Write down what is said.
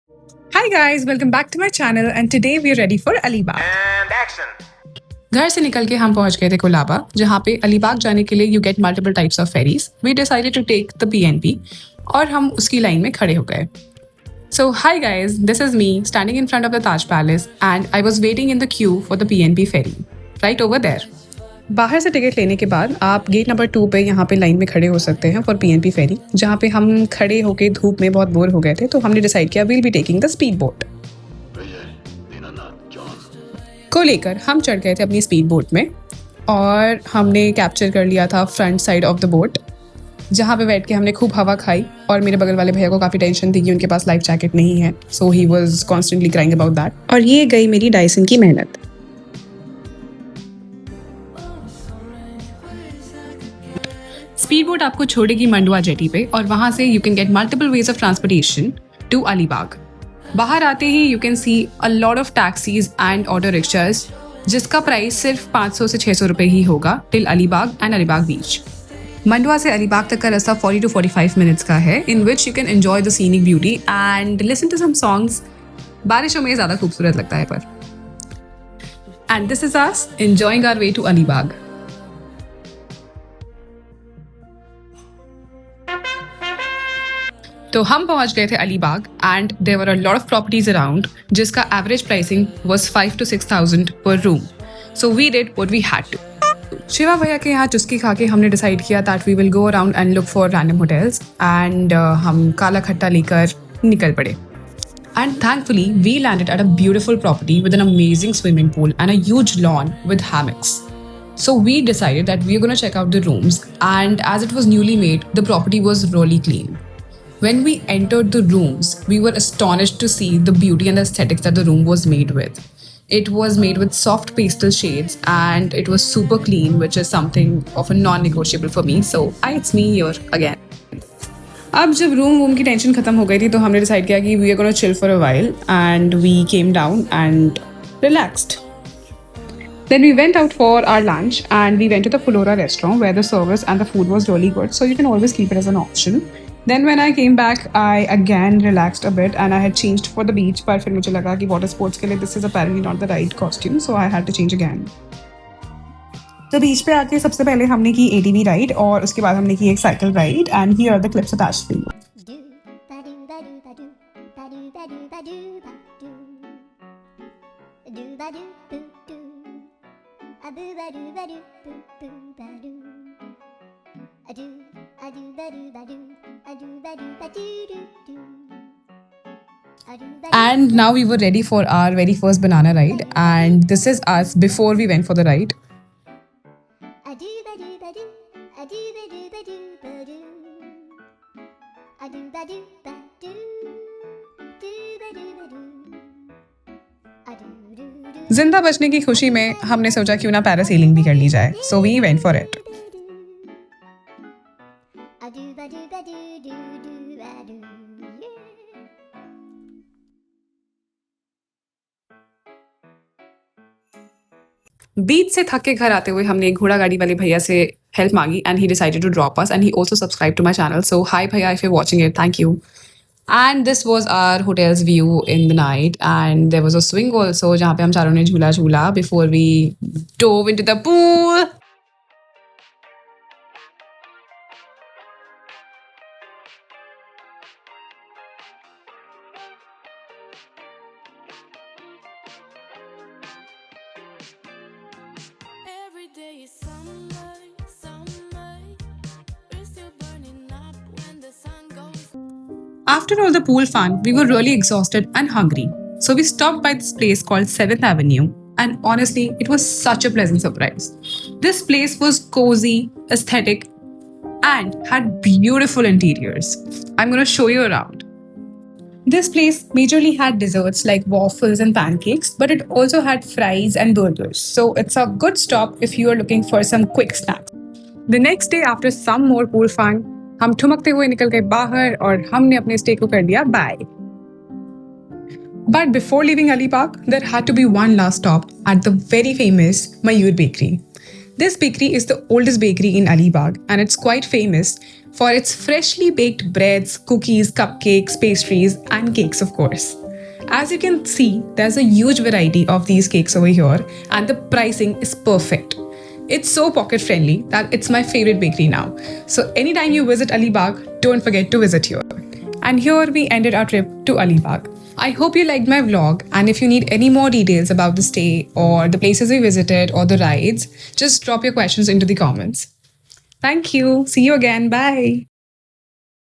Hi guys, welcome back to my channel and today we are ready for Alibag. And action. घर से निकल के हम पहुंच गए थे कोलाबा, जहाँ पे अलीबाग जाने के लिए you get multiple types of ferries. We decided to take the PNB और हम उसकी लाइन में खड़े हो गए। So hi guys, this is me standing in front of the Taj Palace and I was waiting in the queue for the PNB ferry right over there. बाहर से ticket लेने के बाद आप गेट नंबर 2 पे यहाँ पे लाइन में खड़े हो सकते हैं फॉर पीएनबी फेरी, जहाँ पे हम खड़े होके धूप में बहुत बोर हो गए थे, तो हमने डिसाइड किया will be taking the speed boat को लेकर हम चढ़ गए थे अपनी स्पीड बोट में और हमने कैप्चर कर लिया था front side of the boat, जहाँ पे बैठ के हमने खूब हवा खाई। और मेरे बगल वाले भैया को काफ़ी टेंशन थी कि उनके पास लाइफ जैकेट नहीं है, so he was constantly crying about that. और ये गई मेरी डायसन की मेहनत। स्पीड बोट आपको छोड़ेगी मंडवा जेटी पे और वहाँ से you can get multiple ways of transportation to Alibag. बाहर आते ही you can see a lot of taxis and auto rickshaws, जिसका प्राइस सिर्फ 500 से 600 रुपये ही होगा till Alibag and Alibag beach. Mandwa से अलीबाग तक का रास्ता 40 to 45 मिनट्स का है, in which you can enjoy the scenic beauty and listen to some songs. बारिशों में ज़्यादा खूबसूरत लगता है पर। And this is us enjoying our way to Alibag. तो हम पहुंच गए थे Alibag and there were a lot of properties around, जिसका average pricing was 5 to 6,000 per room. So we did what we had to. Shiva भैया के यहाँ चुस्की खा के हमने डिसाइड किया that we will go around and look for random hotels and हम काला खट्टा लेकर निकल पड़े। And thankfully, we landed at a beautiful property with an amazing swimming pool and a huge lawn with hammocks. So we decided that we were going to check out the rooms, and as it was newly made, the property was really clean. When we entered the rooms, we were astonished to see the beauty and the aesthetics that the room was made with. It was made with soft pastel shades and it was super clean, which is something of a non-negotiable for me. So it's me here again. अब जब room की tension खत्म हो गई थी तो हमने decide किया कि we are gonna chill for a while and we came down and relaxed. Then we went out for our lunch and we went to the Fulora restaurant where the service and the food was really good, so you can always keep it as an option. Then when I came back, I again relaxed a bit and I had changed for the beach, पर फिर मुझे लगा कि water sports के लिए this is apparently not the right costume, so I had to change again. तो बीच पे आके सबसे पहले हमने की ATV राइड और उसके बाद हमने की एक cycle ride and here are the clips attached to you. And now we were ready for our very first banana ride, and this is us before we went for the ride. जिंदा बचने की खुशी में हमने सोचा क्यों ना parasailing भी कर ली जाए, so we went for it. Beach से थक के घर आते हुए हमने एक घोड़ा गाड़ी वाले भैया से हेल्प मांगी and he decided to drop us and he also subscribe to my channel, so hi भैया if you are watching it, thank you. And this was our hotels view in the night and there was a swing also, जहाँ पे हम चारों ने झूला झूला before we dove into the pool. After all the pool fun, we were really exhausted and hungry. So we stopped by this place called 7th Avenue, and honestly, it was such a pleasant surprise. This place was cozy, aesthetic, and had beautiful interiors. I'm going to show you around. This place majorly had desserts like waffles and pancakes, but it also had fries and burgers. So it's a good stop if you are looking for some quick snacks. The next day, after some more pool fun, हम ठुमकते हुए निकल गए बाहर और हमने अपने stay को कर दिया bye. But before leaving Alibag, there had to be one last stop at the very famous Mayur Bakery. This bakery is the oldest bakery in Alibag and it's quite famous for its freshly baked breads, cookies, cupcakes, pastries, and cakes, of course. As you can see, there's a huge variety of these cakes over here, and the pricing is perfect. It's so pocket friendly that it's my favorite bakery now. So, anytime you visit Alibag, don't forget to visit here. And here we ended our trip to Alibag. I hope you liked my vlog, and if you need any more details about the stay or the places we visited or the rides, just drop your questions into the comments. Thank you. See you again. Bye.